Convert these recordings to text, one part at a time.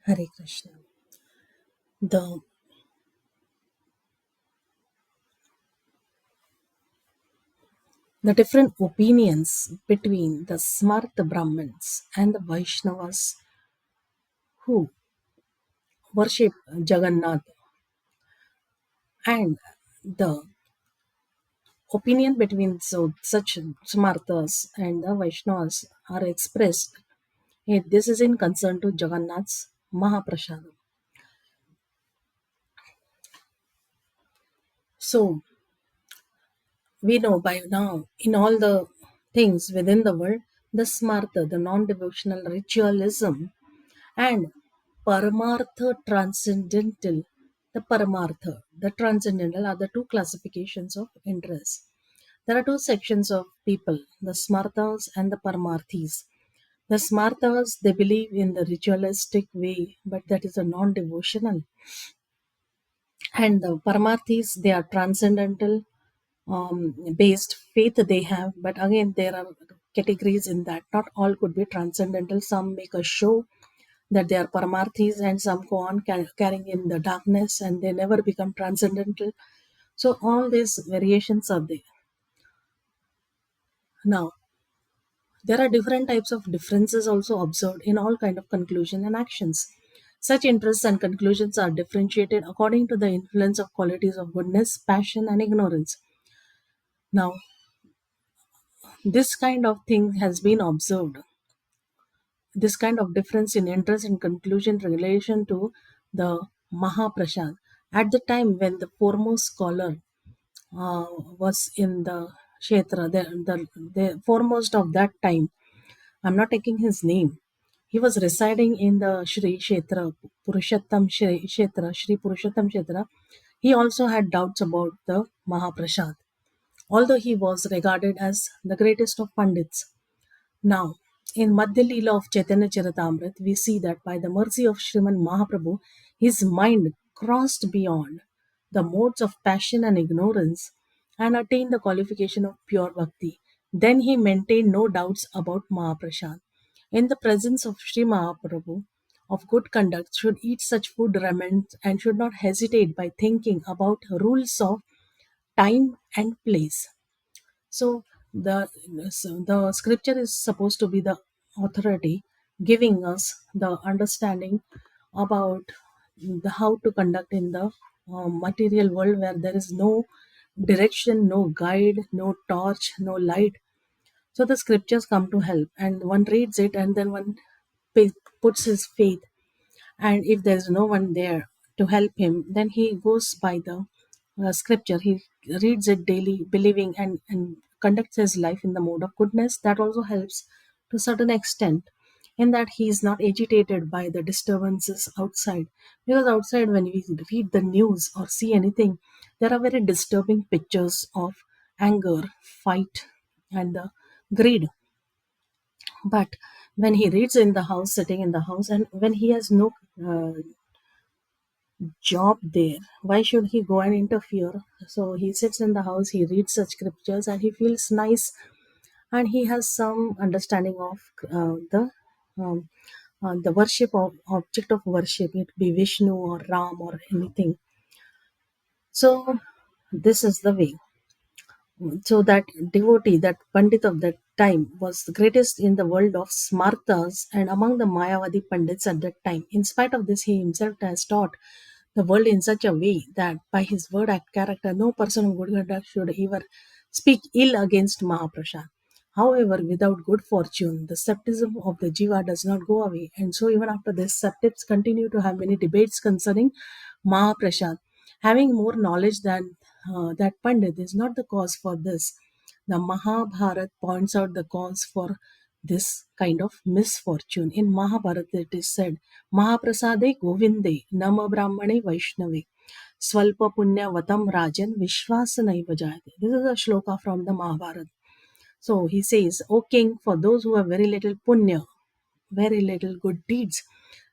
Hare Krishna. The the different opinions between the Smarta Brahmins and the Vaishnavas who worship Jagannath, and the opinion between such Smartas and the Vaishnavas are expressed. This is in concern to Jagannath's Mahaprasāda. So we know by now in all the things within the world, the Smarta, the non-devotional ritualism, and Paramartha transcendental. The Paramartha, the transcendental are the two classifications of interest. There are two sections of people, the Smartas and the Paramarthis. The Smartas, they believe in the ritualistic way, but that is a non devotional. And the Paramarthis, they are transcendental based faith they have, but again, there are categories in that. Not all could be transcendental. Some make a show that they are Paramarthis, and some go on carrying in the darkness and they never become transcendental. So, all these variations are there. Now, there are different types of differences also observed in all kind of conclusion and actions. Such interests and conclusions are differentiated according to the influence of qualities of goodness, passion, and ignorance. Now, this kind of thing has been observed. This kind of difference in interest and conclusion in relation to the Mahaprasad. At the time when the foremost scholar was in the Kshetra, the foremost of that time, I'm not taking his name. He was residing in the Shri Kshetra, Purushottam Shri Kshetra, Shri Purushottam Kshetra. He also had doubts about the Mahaprasad, although he was regarded as the greatest of Pandits. Now, in Madhya Leela of Chaitanya Charitamrita, we see that by the mercy of Sriman Mahaprabhu, his mind crossed beyond the modes of passion and ignorance and attained the qualification of pure bhakti. Then he maintained no doubts about Mahaprasad. In the presence of Sri Mahaprabhu, of good conduct should eat such food remnants and should not hesitate by thinking about rules of time and place. So the scripture is supposed to be the authority giving us the understanding about how to conduct in the material world where there is no direction, no guide, no torch, no light. So the scriptures come to help, and one reads it, and then one puts his faith, and if there's no one there to help him, then he goes by the scripture. He reads it daily believing, and conducts his life in the mode of goodness. That also helps to a certain extent, in that he is not agitated by the disturbances outside, because outside when we read the news or see anything, there are very disturbing pictures of anger, fight, and the greed. But when he reads in the house, sitting in the house, and when he has no job there, why should he go and interfere? So he sits in the house, he reads such scriptures, and he feels nice, and he has some understanding of um, the worship of object of worship, it be Vishnu or Ram or anything. So this is the way. So that devotee, that Pandit of that time, was the greatest in the world of Smartas and among the Mayavadi Pandits at that time. In spite of this, he himself has taught the world in such a way that by his word and character, no person of good conduct should ever speak ill against Mahaprasad. However, without good fortune, the skepticism of the Jiva does not go away. And so, even after this, skeptics continue to have many debates concerning Mahaprasad. Having more knowledge than that Pandit is not the cause for this. The Mahabharata points out the cause for this kind of misfortune. In Mahabharata, it is said, Mahaprasāde govinde, nāma-brahmaṇi vaiṣṇave, svalpa-puṇya-vatāṁ rājan, viśvāso jāyate. This is a shloka from the Mahabharata. So he says, O king, for those who have very little punya, very little good deeds,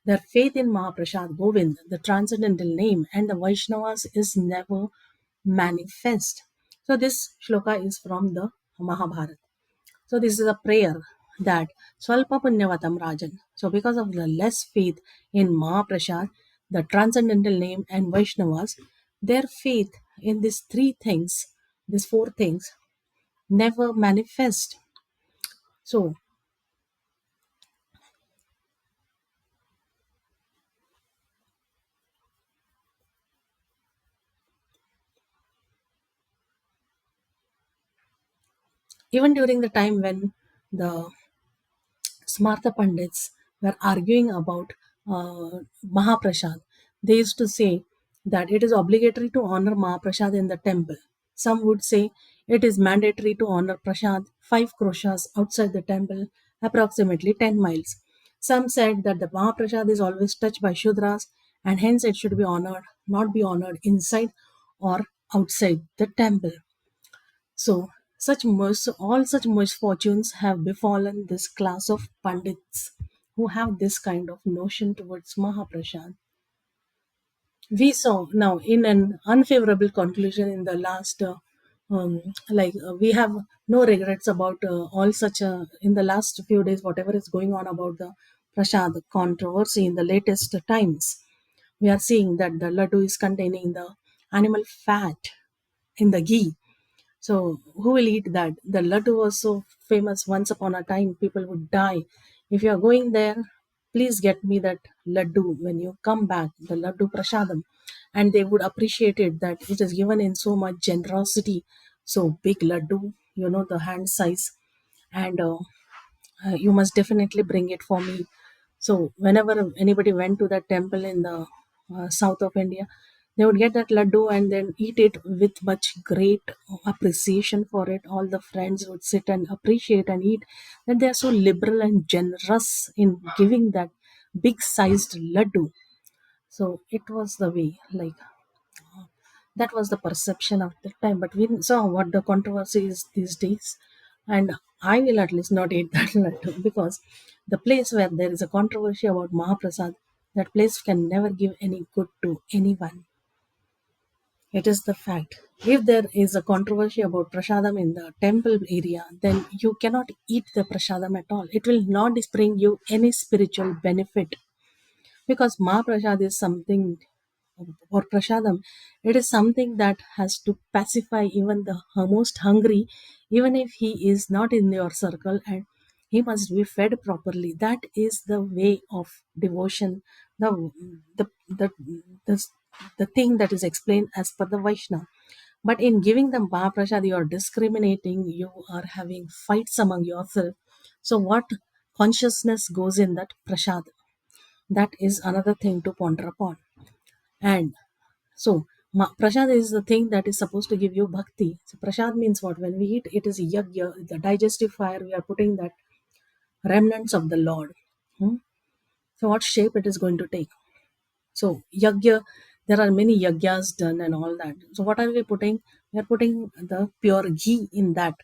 their faith in Mahaprasad, Govinda, the transcendental name, and the Vaiṣṇavas is never manifest. So this shloka is from the Mahabharata. So this is a prayer that svalpa-puṇya-vatāṁ rājan. So because of the less faith in Mahaprasad, the transcendental name, and Vaiṣṇavas, their faith in these three things, these four things, never manifest. So even during the time when the Smartha Pandits were arguing about Mahaprasad, they used to say that it is obligatory to honor Mahaprasad in the temple. Some would say it is mandatory to honor Prasad 5 kroshas outside the temple, approximately 10 miles. Some said that the Mahaprasad is always touched by Shudras and hence it should be honored, not be honored inside or outside the temple. So, all such misfortunes have befallen this class of Pandits who have this kind of notion towards Mahaprasad. We saw now in an unfavorable conclusion in the last, we have no regrets about all such, in the last few days, whatever is going on about the Prasad controversy in the latest times. We are seeing that the laddu is containing the animal fat in the ghee, so who will eat that? The laddu was so famous once upon a time, people would die. If you are going there, please get me that laddu when you come back, the laddu prasadam. And they would appreciate it that it is given in so much generosity. So big laddu, the hand size. And you must definitely bring it for me. So whenever anybody went to that temple in the south of India, they would get that laddu and then eat it with much great appreciation for it. All the friends would sit and appreciate and eat. That they are so liberal and generous in giving that big sized laddu. So it was the way, like that was the perception of the time. But we saw what the controversy is these days, and I will at least not eat that laddu because the place where there is a controversy about Mahaprasad, that place can never give any good to anyone. It is the fact. If there is a controversy about prasadam in the temple area, then you cannot eat the prasadam at all. It will not bring you any spiritual benefit because Mahaprasad is something, or prasadam, it is something that has to pacify even the most hungry, even if he is not in your circle, and he must be fed properly. That is the way of devotion, the the the, the thing that is explained as per the Vaishnava. But in giving them Mahaprasad, you are discriminating, you are having fights among yourself. So what consciousness goes in that prasad? That is another thing to ponder upon. And so, prasad is the thing that is supposed to give you bhakti. So, prasad means what? When we eat, it is yagya, the digestive fire. We are putting that remnants of the Lord. Hmm? So, what shape it is going to take? So, yagya, there are many yagyas done and all that. So, what are we putting? We are putting the pure ghee in that,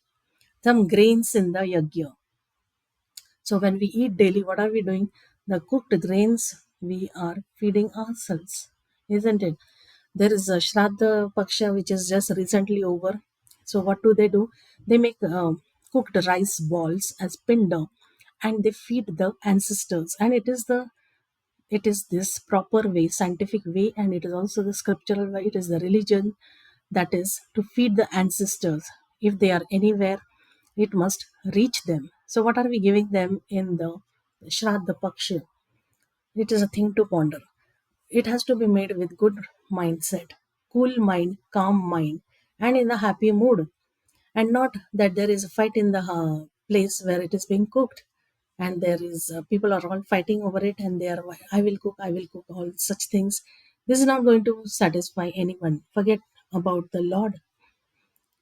some grains in the yagya. So, when we eat daily, what are we doing? The cooked grains we are feeding ourselves, isn't it? There is a Shraddha Paksha which is just recently over. So what do? They make cooked rice balls as pinda, and they feed the ancestors. And it is this proper way, scientific way, and it is also the scriptural way. It is the religion that is to feed the ancestors. If they are anywhere, it must reach them. So what are we giving them in the Shraddha Paksha? It is a thing to ponder. It has to be made with good mindset, cool mind, calm mind, and in a happy mood. And not that there is a fight in the place where it is being cooked, and there is people are all fighting over it, and they are, I will cook, all such things. This is not going to satisfy anyone. Forget about the Lord.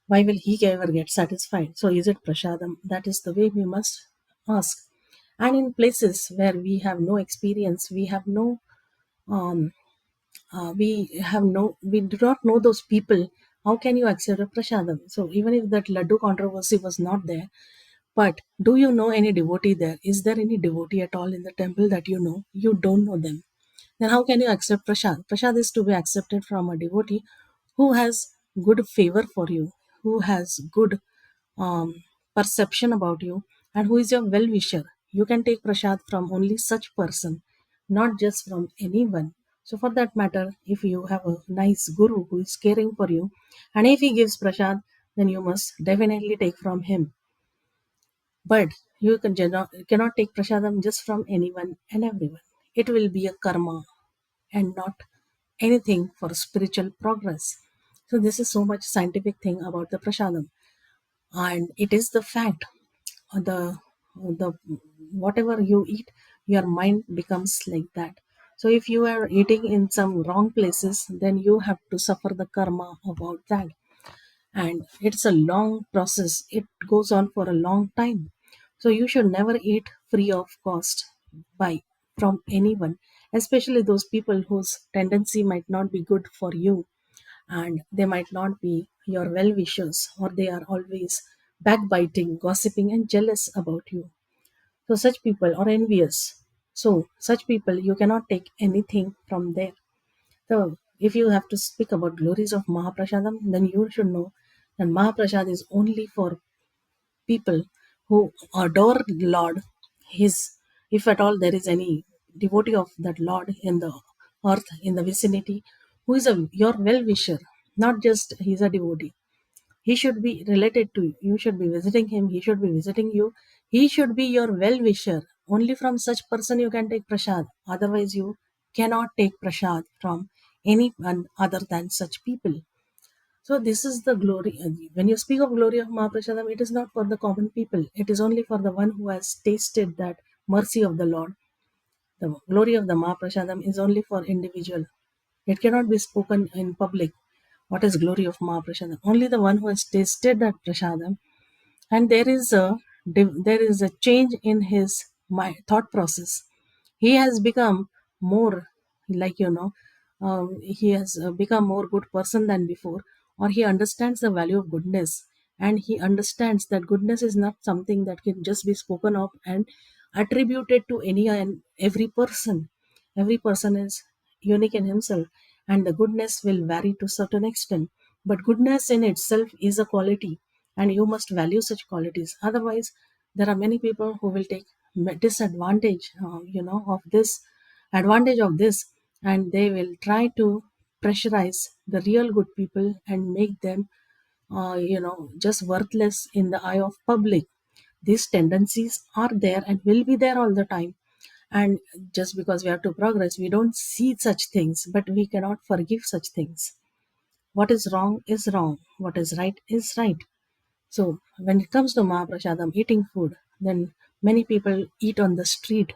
Why will he ever get satisfied? So is it prasadam? That is the way we must ask. And in places where we have no experience, um, we do not know those people. How can you accept a prasadam? So even if that laddu controversy was not there, but do you know any devotee there? Is there any devotee at all in the temple that you know? You don't know them. Then how can you accept prasad? Prasad is to be accepted from a devotee who has good favor for you, who has good um, perception about you, and who is your well-wisher. You can take prasad from only such person, not just from anyone. So for that matter, if you have a nice guru who is caring for you, and if he gives prasad, then you must definitely take from him. But cannot take prasadam just from anyone and everyone. It will be a karma and not anything for spiritual progress. So this is so much scientific thing about the prasadam, and it is the fact. The whatever you eat, your mind becomes like that. So if you are eating in some wrong places, then you have to suffer the karma about that, and it's a long process. It goes on for a long time. So you should never eat free of cost by from anyone, especially those people whose tendency might not be good for you, and they might not be your well wishers, or they are always backbiting, gossiping, and jealous about you. So such people are envious. So such people you cannot take anything from there. So if you have to speak about glories of Mahaprasadam, then you should know that Mahaprasad is only for people who adore the Lord. His, if at all there is any devotee of that Lord in the earth, in the vicinity, who is your well wisher, not just he is a devotee. He should be related to you. You should be visiting him. He should be visiting you. He should be your well wisher. Only from such person you can take prasad. Otherwise, you cannot take prasad from anyone other than such people. So this is the glory. When you speak of glory of Mahaprasadam, it is not for the common people. It is only for the one who has tasted that mercy of the Lord. The glory of the Mahaprasadam is only for individual. It cannot be spoken in public. What is glory of Mahaprasadam? Only the one who has tasted that prasadam, and there is a change in his thought process. He has become more, like he has become more good person than before, or he understands the value of goodness, and he understands that goodness is not something that can just be spoken of and attributed to any and every person. Every person is unique in himself, and the goodness will vary to certain extent, but goodness in itself is a quality, and you must value such qualities. Otherwise, there are many people who will take disadvantage of this advantage of this, and they will try to pressurize the real good people and make them just worthless in the eye of public. These tendencies are there and will be there all the time, and just because we have to progress, we don't see such things, but we cannot forgive such things. What is wrong is wrong, what is right is right. So when it comes to Mahaprasadam, eating food, then many people eat on the street.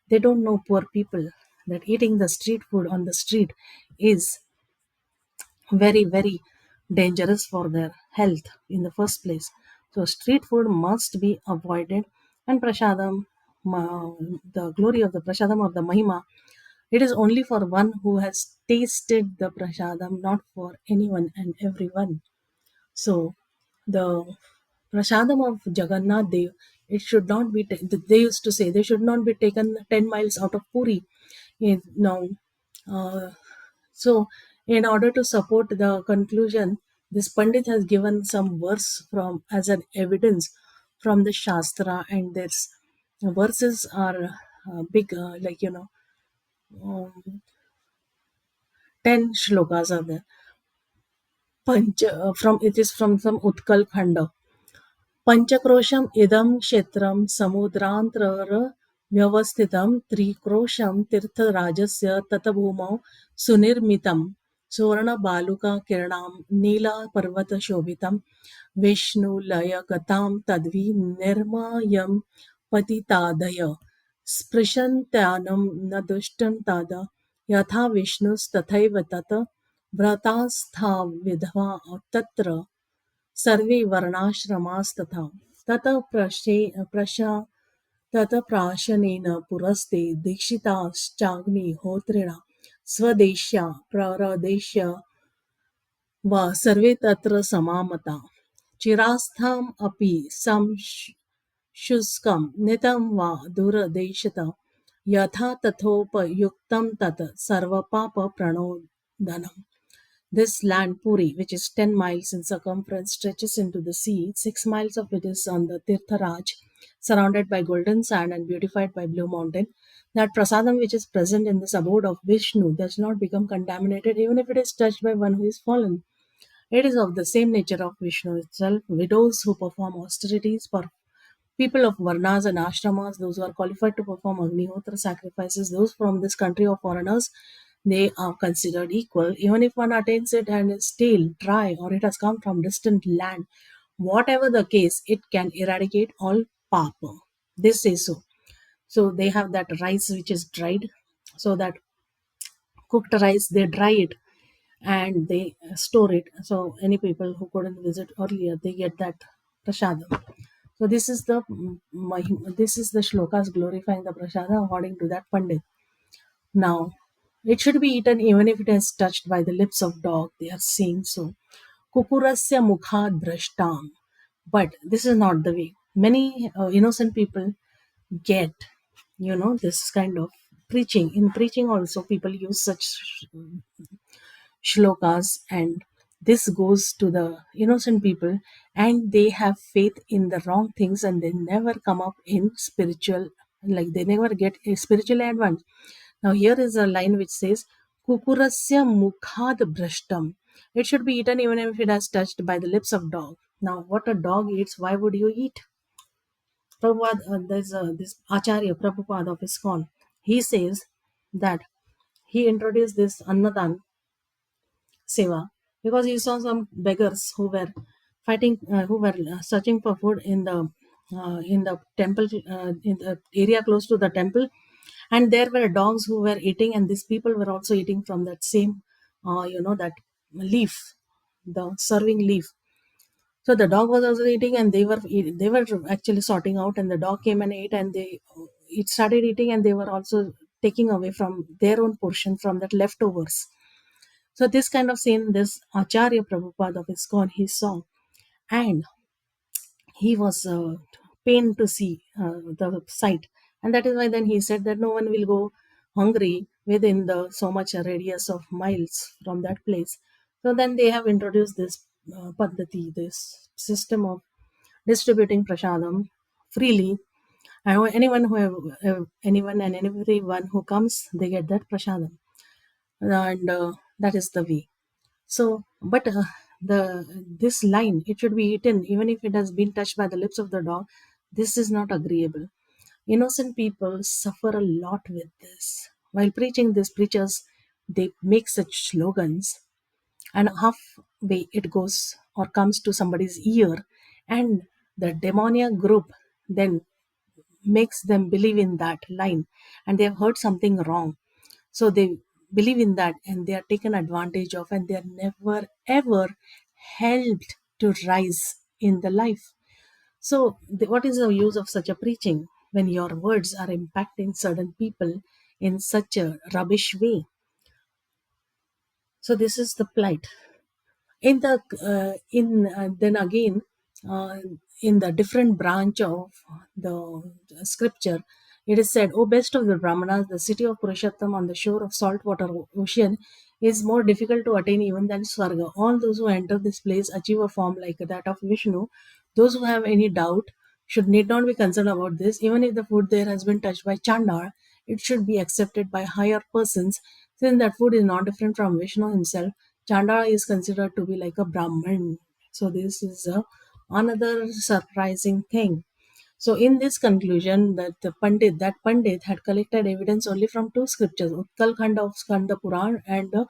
They don't know, poor people, that eating the street food on the street is very, very dangerous for their health in the first place. So street food must be avoided. And prasadam, the glory of the prasadam or the mahima, it is only for one who has tasted the prasadam, not for anyone and everyone. So the prasadam of Jagannath Dev, it should not be, they used to say, they should not be taken 10 miles out of Puri. Now, uh, so in order to support the conclusion, this Pandit has given some verse from as an evidence from the Shastra, and this verses are big, um, 10 shlokas are there. From it is from some Utkal Khanda. पञ्चक्रोशम् इदं क्षेत्रं समुद्रान्तरव्यवस्थितं त्रिक्रोशं तीर्थराजस्य ततभूमौ सुनिर्मितं सुवर्णबालुकाकिरणां नीलपर्वतशोभितं विष्णुलयगतां तद्वि निर्मयं पतितादय स्पृशन्त्यानं न दुष्टं ताद यथा विष्णुस्तथैव तत् व्रतास्था विधवा तत्र सर्वे वर्णाश्रमास्तथा ततः ततः प्राशनेन पुरस्ते दीक्षिताश्चाग्निहोत्रिणा स्वदेश्या प्ररदेश्य वा सर्वे तत्र समामता चिरास्थाम् अपि शुष्कं नितं वा दूरदेशत यथा तथोपयुक्तं तत् सर्वपापप्रणोदनम्. This land, Puri, which is 10 miles in circumference, stretches into the sea. 6 miles of it is on the Tirtharaj, surrounded by golden sand and beautified by blue mountain. That prasadam which is present in this abode of Vishnu does not become contaminated even if it is touched by one who is fallen. It is of the same nature of Vishnu itself. Widows who perform austerities for people of varnas and ashramas, those who are qualified to perform agnihotra sacrifices, those from this country or foreigners, they are considered equal. Even if one attains it and is stale, dry, or it has come from distant land, whatever the case, it can eradicate all papa. They say so. So they have that rice which is dried, so that cooked rice they dry it and they store it. So any people who couldn't visit earlier, they get that prasadam. So this is the shlokas glorifying the prasada according to that pandit. Now, it should be eaten even if it is touched by the lips of dog. They are saying so. Kukurasya mukhad drashtam. But this is not the way. Many innocent people get, this kind of preaching. In preaching also, people use such shlokas, and this goes to the innocent people, and they have faith in the wrong things, and they never come up in spiritual, like they never get a spiritual advance. Now here is a line which says kukurasya mukhad brashtam. It should be eaten even if it has touched by the lips of dog. Now what a dog eats, why would you eat? Prabhupada, there's this Acharya Prabhupada of ISKCON. He says that he introduced this Annadan Seva because he saw some beggars who were fighting, who were searching for food in the temple, in the area close to the temple, and there were dogs who were eating, and these people were also eating from that same, that leaf, the serving leaf. So the dog was also eating, and they were actually sorting out, and the dog came and ate, and it started eating, and they were also taking away from their own portion from that leftovers. So this kind of scene, this Acharya Prabhupada of ISKCON, he saw, and he was pained to see the sight, and that is why then he said that no one will go hungry within the so much radius of miles from that place. So then they have introduced this paddhati, this system of distributing prasadam freely, and anyone and everyone who comes, they get that prasadam, and that is the way. So, but the this line, it should be eaten even if it has been touched by the lips of the dog. This is not agreeable. Innocent people suffer a lot with this. While preaching, these preachers, they make such slogans, and halfway it goes or comes to somebody's ear, and the demoniac group then makes them believe in that line, and they have heard something wrong, so they believe in that, and they are taken advantage of, and they are never ever helped to rise in the life. So what is the use of such a preaching when your words are impacting certain people in such a rubbish way? So this is the plight. In the in then again, uh, in the different branch of the scripture, it is said, "O best of the brahmanas, the city of Purushottam on the shore of saltwater ocean is more difficult to attain even than Swarga. All those who enter this place achieve a form like that of Vishnu. Those who have any doubt should need not be concerned about this. Even if the food there has been touched by Chandar, it should be accepted by higher persons, since that food is not different from Vishnu himself. Chandara is considered to be like a Brahman." So this is another surprising thing. So in this conclusion, that Pandit had collected evidence only from two scriptures, Utkal Khanda of Skanda Puran and the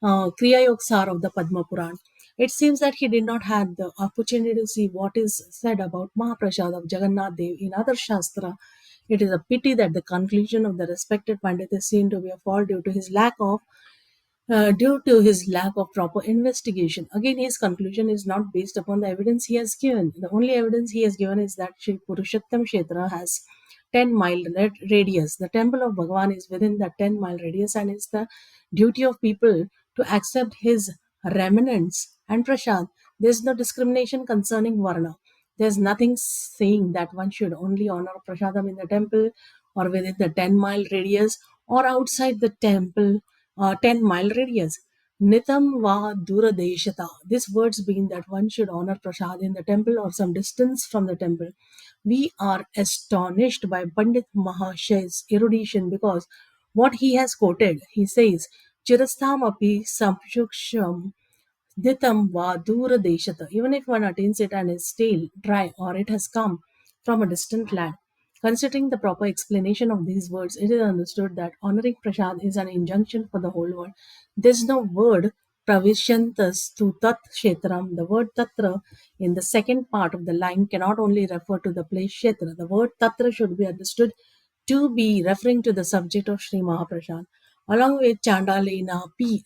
Kriya Yogsar of the Padma Puran. It seems that he did not have the opportunity to see what is said about Mahaprasad of Jagannath Dev in other Shastra. It is a pity that the conclusion of the respected Pandit is seen to be a fault due to his lack of proper investigation. Again, his conclusion is not based upon the evidence he has given. The only evidence he has given is that Sri Purushottam Kshetra has 10-mile radius. The temple of Bhagavan is within that 10-mile radius, and it's the duty of people to accept his remnants and prasad. There's no discrimination concerning Varna. There's nothing saying that one should only honor prasadam in the temple or within the 10-mile radius or outside the temple 10-mile radius. Nitam va duradeshata. These words mean that one should honor prasad in the temple or some distance from the temple. We are astonished by Pandit Mahashay's erudition because what he has quoted, he says, Chirastham api samshuksham ditam va dura deshata. Even if one attains it and is stale, dry, or it has come from a distant land. Considering the proper explanation of these words, it is understood that honoring prasad is an injunction for the whole world. There is no word pravishyantas tu tat kshetram. The word tatra in the second part of the line cannot only refer to the place kshetra. The word tatra should be understood to be referring to the subject of Sri Mahaprasad. Along with Chandalena P.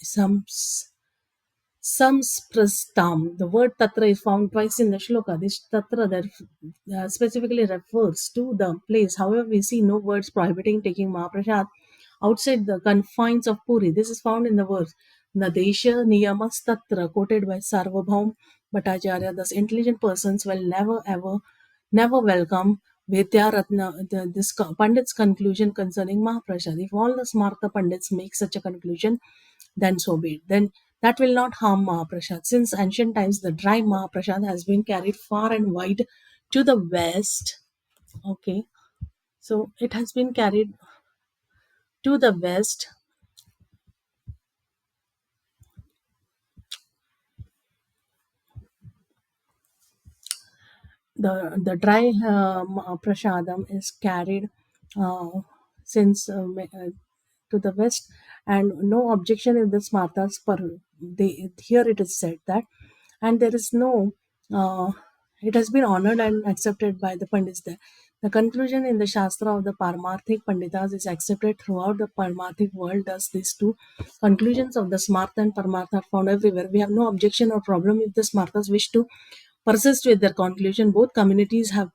Samsprastam. The word tatra is found twice in the shloka. This tatra that specifically refers to the place. However, we see no words prohibiting taking Mahaprasad outside the confines of Puri. This is found in the verse Nadesha Niyamas Tatra, quoted by Sarvabhaum Bhattacharya. Thus, intelligent persons will never welcome Vidyaratna, this Pandit's conclusion concerning Mahaprasad. If all the Smarta Pandits make such a conclusion, then so be it. Then that will not harm Mahaprasad. Since ancient times, the dry Mahaprasad has been carried far and wide to the west. Okay, so it has been carried to the west. The dry prasadam is carried uh, since to the west, and no objection in the smartas per they here it is said that, and there is no uh, it has been honored and accepted by the pandits there. The conclusion in the shastra of the Paramarthik Panditas is accepted throughout the Paramarthik world. Thus, these two conclusions of the Smartha and Paramartha are found everywhere. We have no objection or problem if the Smarthas wish to persist with their conclusion. Both communities have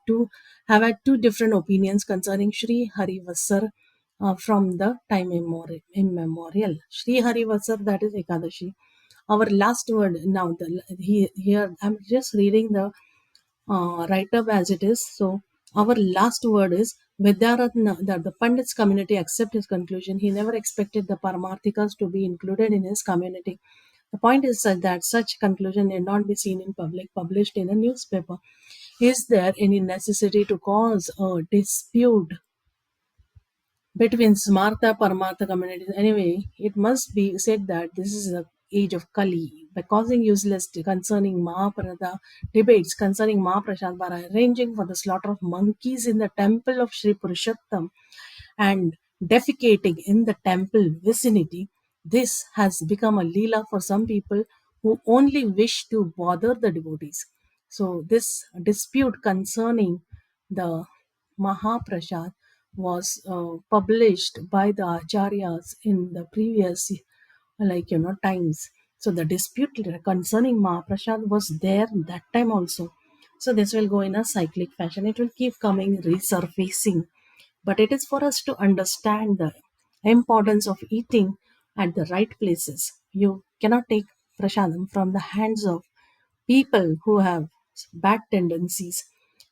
had two different opinions concerning Sri Hari Vasar from the time immemorial. Sri Hari Vasar, that is Ekadashi. Our last word now. Here I'm just reading the write up as it is. So our last word is Vidyaratna, that the Pandits community accept his conclusion. He never expected the Paramarthikas to be included in his community. The point is such that such conclusion need not be seen in public, published in a newspaper. Is there any necessity to cause a dispute between Smartha Paramartha communities? Anyway, it must be said that this is the age of Kali. By causing useless concerning Mahaprada debates concerning Mahaprasad, by arranging for the slaughter of monkeys in the temple of Sri Purushottam and defecating in the temple vicinity, this has become a leela for some people who only wish to bother the devotees. So, this dispute concerning the Mahaprasad was published by the acharyas in the previous times. So the dispute concerning Mahaprasad was there that time also. So this will go in a cyclic fashion. It will keep coming resurfacing, but it is for us to understand the importance of eating at the right places. You cannot take prasadam from the hands of people who have bad tendencies,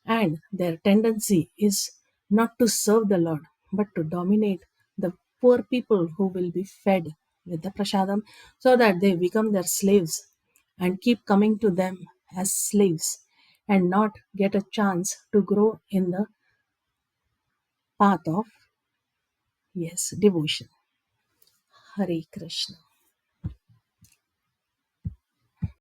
and their tendency is not to serve the Lord but to dominate the poor people who will be fed with the prasadam, so that they become their slaves and keep coming to them as slaves and not get a chance to grow in the path of, yes, devotion. Hare Krishna.